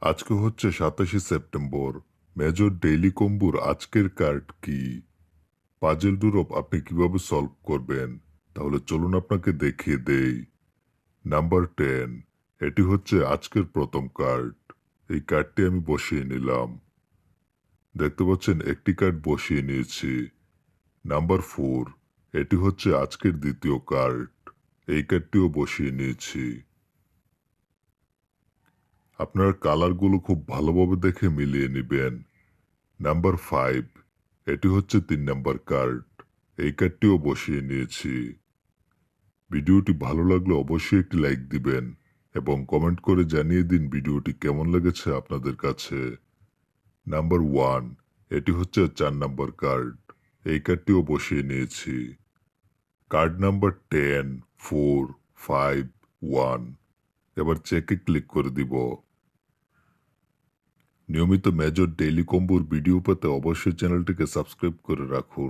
আজকে হচ্ছে 27শে September. Major daily কম্বোর আজকের কার্ড কি? পাজেল ডুরপ আপনি কিভাবে সলভ করবেন? তাহলে চলুন আপনাকে দেখিয়ে দেই। নাম্বার 10, এটি হচ্ছে আজকের প্রথম কার্ড। এই কার্ডটি আমি বসিয়ে নিলাম। দেখতে পাচ্ছেন একটি কার্ড বসিয়ে নিয়েছি। নাম্বার 4, এটি হচ্ছে আজকের দ্বিতীয় কার্ড। এই কার্ডটিও বসিয়ে নিয়েছি। আপনারা কালারগুলো খুব ভালোভাবে দেখে মিলিয়ে নেবেন। নাম্বার 5, এটি হচ্ছে 3 নাম্বার কার্ড। এই কার্ডটিও বসিয়ে নিয়েছি। ভিডিওটি ভালো লাগলে অবশ্যই একটি লাইক দিবেন এবং কমেন্ট করে জানিয়ে দিন ভিডিওটি কেমন লেগেছে আপনাদের কাছে। নাম্বার 1, এটি হচ্ছে 4 নাম্বার কার্ড। এই কার্ডটিও বসিয়ে নিয়েছি। Card number 10, 4, 5, 1। এবার চেকে ক্লিক করে দিব। নিয়মিত মেজর ডেইলি কম্বোর ভিডিও পেতে অবশ্যই চ্যানেলটিকে সাবস্ক্রাইব করে রাখুন।